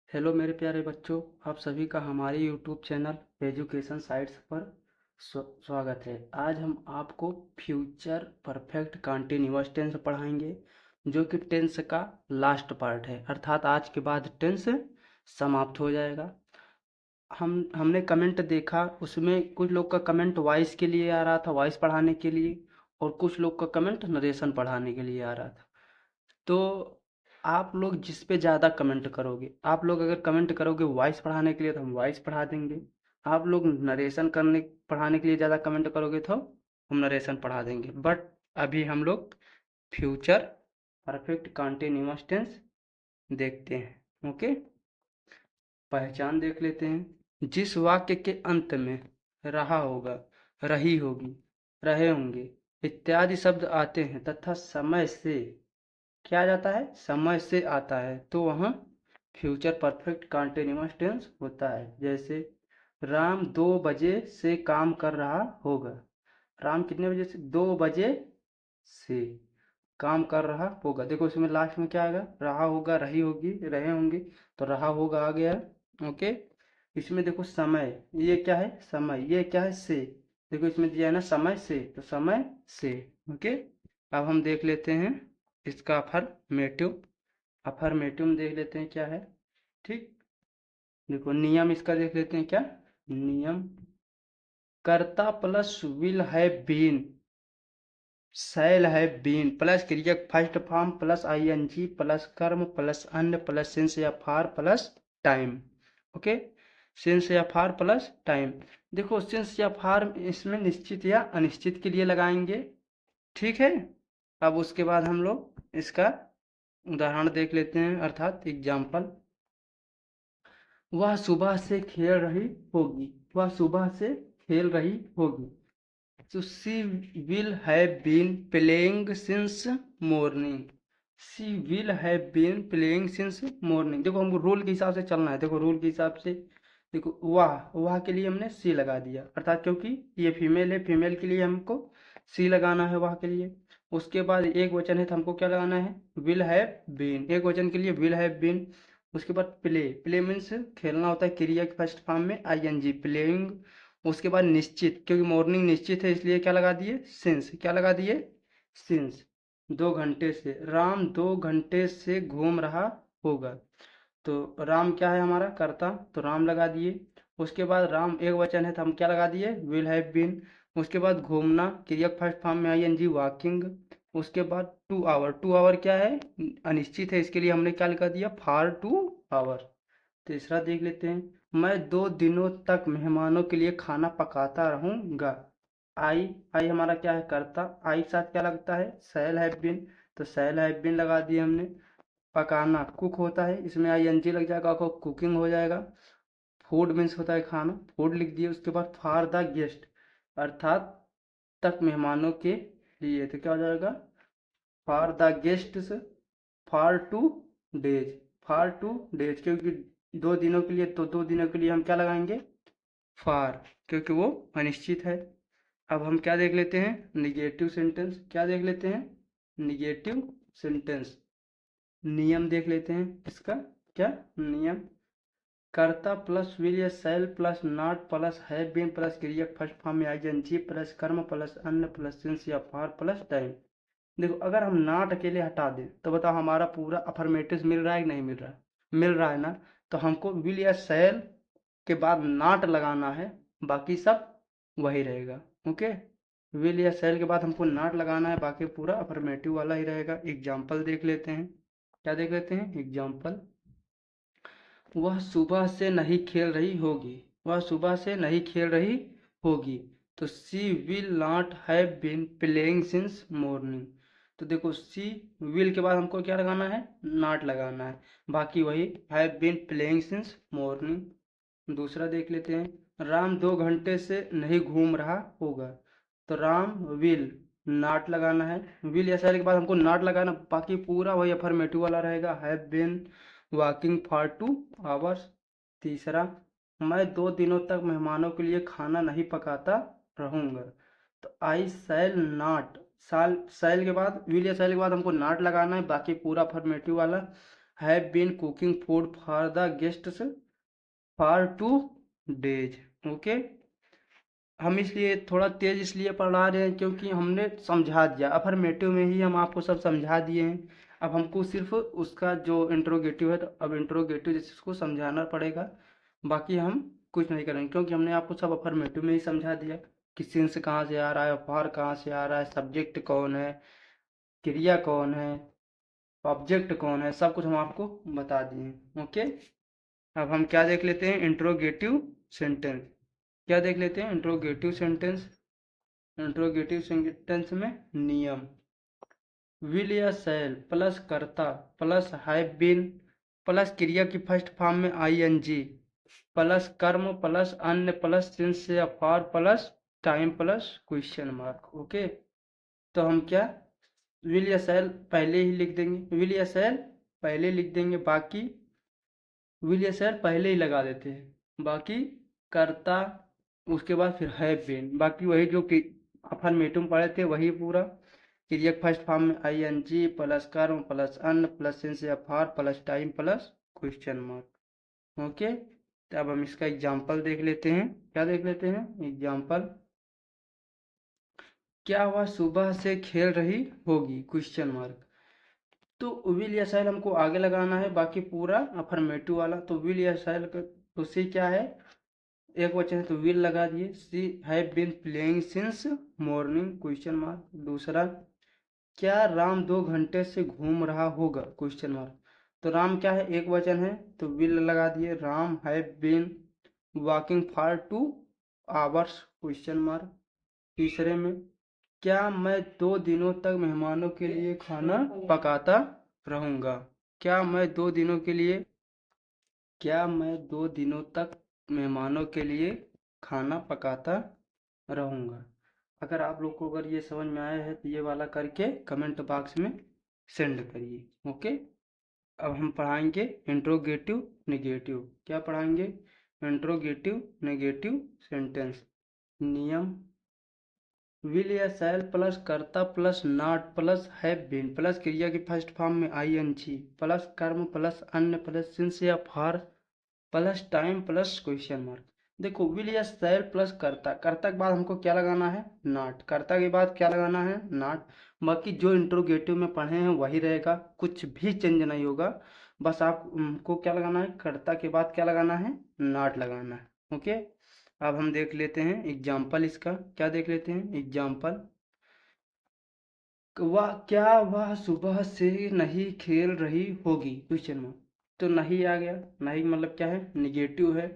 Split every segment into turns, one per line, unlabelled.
Hello मेरे प्यारे बच्चों, आप सभी का हमारे यूट्यूब चैनल एजुकेशन साइट्स पर स्वागत है। आज हम आपको फ्यूचर परफेक्ट कंटिन्यूअस टेंस पढ़ाएंगे, जो कि टेंस का लास्ट पार्ट है। अर्थात आज के बाद टेंस समाप्त हो जाएगा। हमने कमेंट देखा, उसमें कुछ लोग का कमेंट वॉइस के लिए आ रहा था, वॉइस पढ़ाने के लिए, और कुछ लोग का कमेंट नरेशन पढ़ाने के लिए आ रहा था। तो आप लोग जिस पे ज़्यादा कमेंट करोगे, आप लोग अगर कमेंट करोगे वॉइस पढ़ाने के लिए तो हम वॉइस पढ़ा देंगे। आप लोग नरेशन करने पढ़ाने के लिए ज़्यादा कमेंट करोगे तो हम नरेशन पढ़ा देंगे। बट अभी हम लोग फ्यूचर परफेक्ट कंटिन्यूअस टेंस देखते हैं। ओके, पहचान देख लेते हैं। जिस वाक्य के अंत में रहा होगा, रही होगी, रहे होंगे इत्यादि शब्द आते हैं तथा समय से क्या आ जाता है, समय से आता है, तो वहाँ फ्यूचर परफेक्ट कंटिन्यूअस टेंस होता है। जैसे राम 2 बजे से काम कर रहा होगा। राम कितने बजे से? 2 बजे से काम कर रहा होगा। देखो इसमें लास्ट में क्या आएगा, रहा होगा, रही होगी, रहे होंगे, तो रहा होगा आ गया। ओके, इसमें देखो समय, ये क्या है, समय, ये क्या है, से। देखो इसमें दिया है ना समय से, तो समय से। ओके, अब हम देख लेते हैं इसका अफर्मेटिव। अफर्मेटिव देख लेते हैं क्या है। ठीक, देखो नियम इसका देख लेते हैं क्या। नियम, कर्ता plus will have been, shall have been plus क्रिया first form plus ING plus कर्म प्लस अन्य प्लस सिंस या far plus time. Okay, since या फार प्लस टाइम। देखो सिंस या फार इसमें निश्चित या अनिश्चित के लिए लगाएंगे। ठीक है, अब उसके बाद हम लोग इसका उदाहरण देख लेते हैं, अर्थात एग्जाम्पल। वह सुबह से खेल रही होगी। वह सुबह से खेल रही होगी। तो she will have been playing since morning. She will have been playing since morning. देखो हमको रूल के हिसाब से चलना है। देखो रूल के हिसाब से, देखो वाह, वाह के लिए हमने सी लगा दिया, अर्थात क्योंकि ये फीमेल है, फीमेल के लिए हमको सी लगाना है वाह के लिए। उसके बाद एक वचन है तो हमको क्या लगाना है, विल हैव बीन। एक वचन के लिए विल हैव बीन। उसके बाद प्ले, प्ले मीन्स खेलना होता है, क्रिया के फर्स्ट फॉर्म में आईएनजी, प्लेइंग। उसके बाद निश्चित, क्योंकि मॉर्निंग निश्चित है इसलिए क्या लगा दिए, सिंस। क्या लगा दिए, सिंस। 2 घंटे से, राम 2 घंटे से घूम रहा होगा। तो राम क्या है हमारा कर्ता, तो राम लगा दिए। उसके बाद राम एक वचन है तो हम क्या लगा दिए, विल हैव बीन। उसके बाद घूमना, क्रिया फर्स्ट फॉर्म में आईएनजी, वॉकिंग। उसके बाद 2 आवर, 2 आवर क्या है, अनिश्चित है, इसके लिए हमने क्या लिखा दिया, फॉर 2 आवर। तीसरा देख लेते हैं। मैं 2 दिनों तक मेहमानों के लिए खाना पकाता रहूंगा। आई हमारा क्या है कर्ता, आई के साथ क्या लगता है, शैल हैव बीन, तो शैल हैव बीन लगा दिए हमने। पकाना कुक होता है, इसमें आई एन जी लग जाएगा, आपको कुकिंग हो जाएगा। फूड मीन्स होता है खाना, फूड लिख दिए। उसके बाद फॉर द गेस्ट, अर्थात तक मेहमानों के लिए, तो क्या हो जाएगा, for the guests, for 2 days. For 2 days, क्योंकि 2 दिनों के लिए, तो 2 दिनों के लिए हम क्या लगाएंगे, फॉर, क्योंकि वो अनिश्चित है। अब हम क्या देख लेते हैं, निगेटिव सेंटेंस। क्या देख लेते हैं, निगेटिव सेंटेंस। नियम देख लेते हैं इसका क्या, नियम, कर्ता प्लस विल या shall plus not plus have been plus क्रिया फर्स्ट फॉर्म में आईएनजी प्लस कर्म प्लस अन्य प्लस सिंस या फॉर प्लस टाइम। देखो अगर हम नॉट अकेले हटा दें तो बताओ हमारा पूरा अफर्मेटिव मिल रहा है कि नहीं मिल रहा है, मिल रहा है ना। तो हमको विल या सेल के बाद नॉट लगाना है, बाकी सब वही रहेगा। ओके, विल या सेल के बाद हमको नॉट लगाना है, बाकी पूरा अफर्मेटिव वाला ही रहेगा। एग्जाम्पल देख लेते हैं, क्या देख लेते हैं, एग्जाम्पल। वह सुबह से नहीं खेल रही होगी। वह सुबह से नहीं खेल रही होगी, तो she will not have been playing since morning. तो देखो सी विल के बाद हमको क्या लगाना है, नॉट लगाना है, बाकी वही have been playing since morning. दूसरा देख लेते हैं। राम 2 घंटे से नहीं घूम रहा होगा, तो राम विल, नॉट लगाना है, विल या शैल के बाद हमको नॉट लगाना, बाकी पूरा वही अफर्मेटिव वाला रहेगा, have been walking for 2 hours. तीसरा, मैं 2 दिनों तक मेहमानों के लिए खाना नहीं पकाता रहूंगा, तो आई शैल नॉट, साल शैल के बाद विल या शैल के बाद हमको नॉट लगाना है, बाकी पूरा अफर्मेटिव वाला have been cooking food for the guests for 2 days। Okay, हम इसलिए थोड़ा तेज इसलिए पढ़ा रहे हैं क्योंकि हमने समझा दिया, अफर्मेटिव में ही हम आपको सब समझा दिए हैं। अब हमको सिर्फ उसका जो इंट्रोगेटिव है, तो अब इंट्रोगेटिव जैसे उसको समझाना पड़ेगा, बाकी हम कुछ नहीं करेंगे क्योंकि हमने आपको सब अफर्मेटिव में ही समझा दिया कि सिंस कहाँ से आ रहा है, फॉर कहाँ से आ रहा है, सब्जेक्ट कौन है, क्रिया कौन है, ऑब्जेक्ट कौन है, सब कुछ हम आपको बता दिए। ओके, अब हम क्या देख लेते हैं, इंट्रोगेटिव सेंटेंस। क्या देख लेते हैं, इंट्रोगेटिव सेंटेंस। इंट्रोगेटिव सेंटेंस में नियम, विल या शैल प्लस कर्ता प्लस हैव बीन प्लस क्रिया की फर्स्ट फॉर्म में आईएनजी प्लस कर्म प्लस अन्य प्लस सिंस या for plus time plus question mark. Okay, तो हम क्या, विल या शैल पहले ही लिख देंगे, विल या शैल पहले लिख देंगे, बाकी विल या शैल पहले ही लगा देते हैं, बाकी कर्ता, उसके बाद फिर हैव बीन, बाकी वही जो कि अफर्मेटिव पढ़े थे वही पूरा। क्रिया फर्स्ट फॉर्म में आईएनजी प्लस कर्म प्लस अन्न प्लस सिंस या for plus time plus question mark. Okay, तो अब हम इसका एग्जाम्पल देख लेते हैं। क्या देख लेते हैं, एग्जाम्पल, क्या वह सुबह से खेल रही होगी, क्वेश्चन मार्क। तो विल या शैल हमको आगे लगाना है, बाकी पूरा अफर्मेटिव वाला। तो विल या शैल का तो सी क्या है, एक वचन है तो विल लगा दिए, she have been playing since morning, question mark. दूसरा, क्या राम 2 घंटे से घूम रहा होगा, क्वेश्चन मार्क। तो राम क्या है, एक वचन है तो विल लगा दिए, Ram have been walking for 2 hours, question mark. तीसरे में, क्या मैं 2 दिनों तक मेहमानों के लिए खाना पकाता रहूंगा, क्या मैं 2 दिनों के लिए, क्या मैं 2 दिनों तक मेहमानों के लिए खाना पकाता रहूंगा। अगर आप लोग को अगर ये समझ में आया है तो ये वाला करके कमेंट बॉक्स में सेंड करिए। ओके, अब हम पढ़ाएंगे इंट्रोगेटिव नेगेटिव। क्या पढ़ाएंगे, इंट्रोगेटिव नेगेटिव सेंटेंस। नियम, विल या शैल प्लस कर्ता plus not plus have been plus क्रिया की फर्स्ट फॉर्म में आईएनजी प्लस कर्म प्लस अन्य प्लस सिंस या for plus time plus question mark. देखो, विल या शैल प्लस कर्ता, कर्ता के बाद हमको क्या लगाना है, नॉट, कर्ता के बाद क्या लगाना है, नॉट। बाकी जो इंट्रोगेटिव में पढ़े हैं वही रहेगा, कुछ भी चेंज नहीं होगा, बस आपको क्या लगाना है, कर्ता के बाद क्या लगाना है, नॉट लगाना है। ओके, अब हम देख लेते हैं एग्जाम्पल इसका। क्या देख लेते हैं एग्जाम्पल, वह क्या वह सुबह से नहीं खेल रही होगी, क्वेश्चन मार्क। तो नहीं आ गया, नहीं मतलब क्या है, निगेटिव है।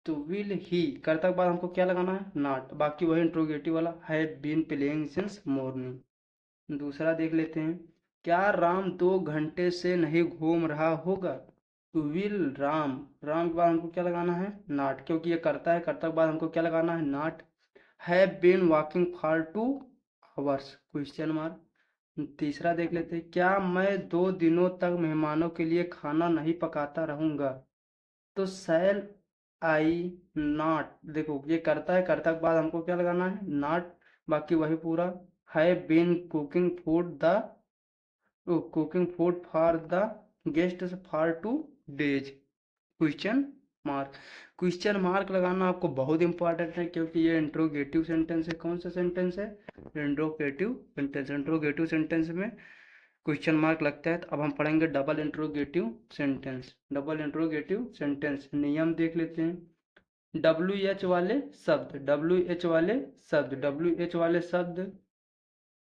तो विल ही, कर्ता के बाद हमको क्या लगाना है, नॉट, बाकी वही इंट्रोगेटिव वाला, had been playing since morning. दूसरा देख लेते हैं, क्या राम 2 घंटे से नहीं घूम रहा होगा। तो विल राम, राम के बाद हमको क्या लगाना है, नॉट, क्योंकि ये करता है, कर्ता के बाद हमको क्या लगाना है, not. Have been walking for 2 hours, question mark. तीसरा देख लेते हैं, क्या मैं 2 दिनों तक मेहमानों के लिए खाना नहीं पकाता रहूंगा। तो शैल आई नॉट, देखो ये करता है, कर्ता के बाद हमको क्या लगाना है, नॉट, बाकी वही पूरा। Have been cooking food for the guests for 2 days, question mark. Question mark लगाना आपको बहुत इंपॉर्टेंट है क्योंकि ये इंट्रोगेटिव सेंटेंस है। कौन सा सेंटेंस है, इंट्रोगेटिव सेंटेंस। इंट्रोगेटिव सेंटेंस में क्वेश्चन मार्क लगता है। तो अब हम पढ़ेंगे double interrogative sentence. Double interrogative sentence नियम देख लेते हैं। डब्ल्यू एच वाले शब्द, डब्ल्यू एच वाले शब्द, डब्ल्यू एच वाले शब्द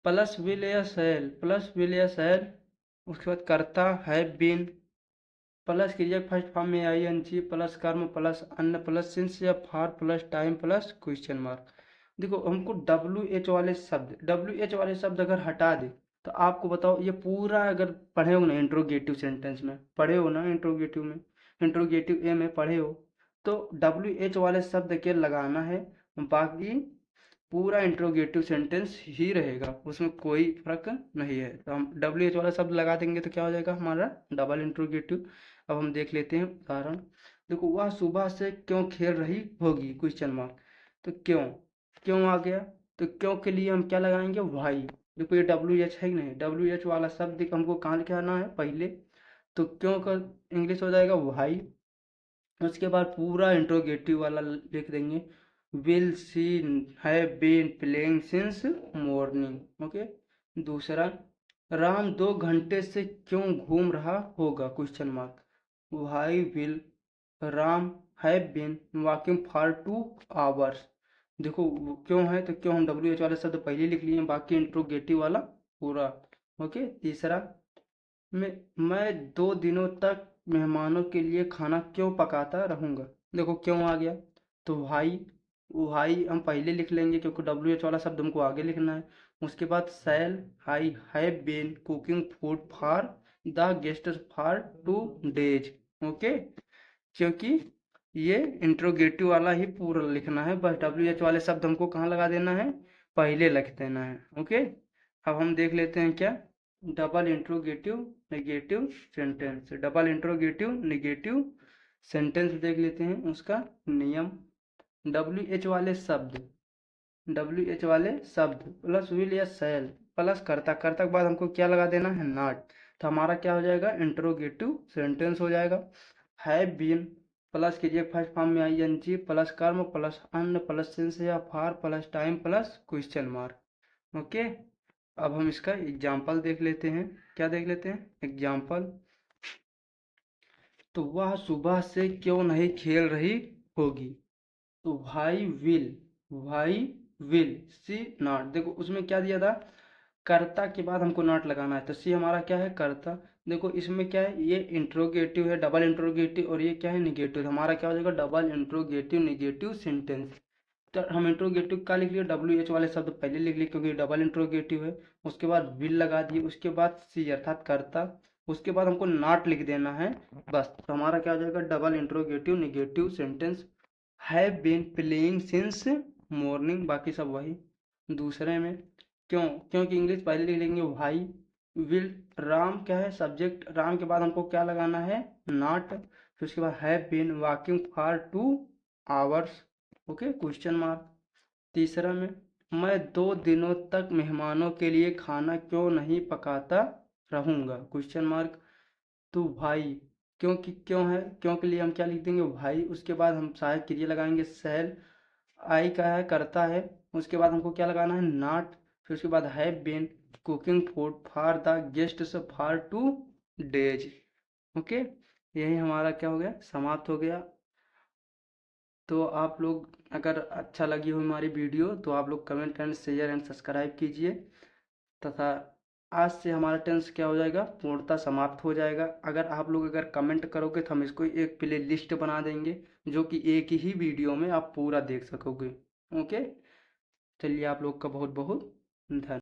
प्लस विल या शैल, प्लस विल या शैल, उसके बाद कर्ता हैव बीन प्लस क्रिया फर्स्ट फॉर्म में आईएनजी प्लस कर्म प्लस अन्न प्लस सिंस या for plus time plus question mark. देखो हमको डब्ल्यू एच वाले शब्द, डब्ल्यू एच वाले शब्द अगर हटा दे तो आपको बताओ ये पूरा अगर पढ़े हो ना इंट्रोगेटिव सेंटेंस में, पढ़े हो ना इंट्रोगेटिव में, इंट्रोगेटिव ए में पढ़े हो, तो डब्ल्यू एच वाले शब्द के लगाना है, बाकी पूरा इंट्रोगेटिव सेंटेंस ही रहेगा, उसमें कोई फर्क नहीं है। तो हम डब्ल्यू एच वाला शब्द लगा देंगे तो क्या हो जाएगा हमारा डबल इंट्रोगेटिव। अब हम देख लेते हैं उदाहरण। देखो, वह सुबह से क्यों खेल रही होगी, क्वेश्चन मार्क। तो क्यों, क्यों आ गया, तो क्यों के लिए हम क्या लगाएंगे, वाई। देखो ये डब्ल्यू एच है ही नहीं, डब्ल्यू एच वाला शब्द हमको कहाँ लिखे आना है, पहले। तो क्यों का इंग्लिश हो जाएगा व्हाई। उसके बाद पूरा इंट्रोगेटिव वाला लिख देंगे, will she have been playing since morning. Okay. दूसरा, राम 2 घंटे से क्यों घूम रहा होगा, question mark. Why will Ram have been walking for 2 hours. देखो क्यों है तो क्यों हम डब्ल्यू एच वाले शब्द पहले लिख लिए, बाकी इंट्रोगेटिव वाला पूरा। ओके। तीसरा, मैं 2 दिनों तक मेहमानों के लिए खाना क्यों पकाता रहूँगा। देखो क्यों आ गया, तो भाई हम पहले लिख लेंगे क्योंकि डब्ल्यू एच वाला शब्द हमको आगे लिखना है। उसके बाद shall I have been cooking food for the guest for 2 days. Okay. क्योंकि ये इंट्रोगेटिव वाला ही पूरा लिखना है, बस डब्ल्यू एच वाले शब्द हमको कहाँ लगा देना है, पहले लिख देना है। ओके। अब हम देख लेते हैं क्या, double interrogative negative sentence. Double interrogative negative sentence देख लेते हैं उसका नियम। डब्ल्यू एच वाले शब्द, डब्ल्यू एच वाले शब्द प्लस विल या शैल प्लस करता, करता के बाद हमको क्या लगा देना है, नॉट। तो हमारा क्या हो जाएगा, इंट्रोगेटिव सेंटेंस हो जाएगा। हैव बीन प्लस कीजिए फर्स्ट फॉर्म में आई एन जी प्लस कर्म प्लस अन्न प्लस सेंस या far plus time plus question mark. Okay. अब हम इसका एग्जाम्पल देख लेते हैं। क्या देख लेते हैं, एग्जाम्पल। तो वह सुबह से क्यों नहीं खेल रही होगी। तो भाई विल सी नॉट। देखो उसमें क्या दिया था, कर्ता के बाद हमको नॉट लगाना है, तो सी हमारा क्या है, कर्ता। देखो इसमें क्या है, ये इंट्रोगेटिव है, डबल इंट्रोगेटिव, और ये क्या है, निगेटिव। तो हमारा क्या हो जाएगा, डबल इंट्रोगेटिव निगेटिव सेंटेंस। तो हम इंट्रोगेटिव का लिख लिए, डब्ल्यू एच वाले शब्द पहले लिख लिए क्योंकि डबल इंट्रोगेटिव है। उसके बाद विल लगा दिए, उसके बाद सी अर्थात कर्ता, उसके बाद हमको नॉट लिख देना है बस। तो हमारा क्या हो जाएगा, double interrogative negative sentence. Have been playing since morning, बाकी सब वही। दूसरे में क्यों, क्योंकि इंग्लिश पहले लिख लेंगे भाई। विल राम क्या है, सब्जेक्ट, राम के बाद हमको क्या लगाना है, नॉट। फिर उसके बाद have been walking for 2 hours. Okay, question mark. तीसरा में, मैं 2 दिनों तक मेहमानों के लिए खाना क्यों नहीं पकाता रहूँगा, क्वेश्चन मार्क। तो भाई, क्योंकि क्यों है, क्यों के लिए हम क्या लिख देंगे, भाई। उसके बाद हम सहायक क्रिया लगाएंगे सेल, आई का है, करता है। उसके बाद हमको क्या लगाना है, नॉट। फिर उसके बाद have been cooking food for the guests for 2 days. Okay. यही हमारा क्या हो गया, समाप्त हो गया। तो आप लोग अगर अच्छा लगी हो हमारी वीडियो तो आप लोग comment and share and subscribe कीजिए, तथा आज से हमारा टेंस क्या हो जाएगा, पूर्णतः समाप्त हो जाएगा। अगर आप लोग अगर कमेंट करोगे तो हम इसको एक प्ले लिस्ट बना देंगे, जो कि एक ही वीडियो में आप पूरा देख सकोगे। ओके। चलिए, आप लोग का बहुत बहुत धन्यवाद।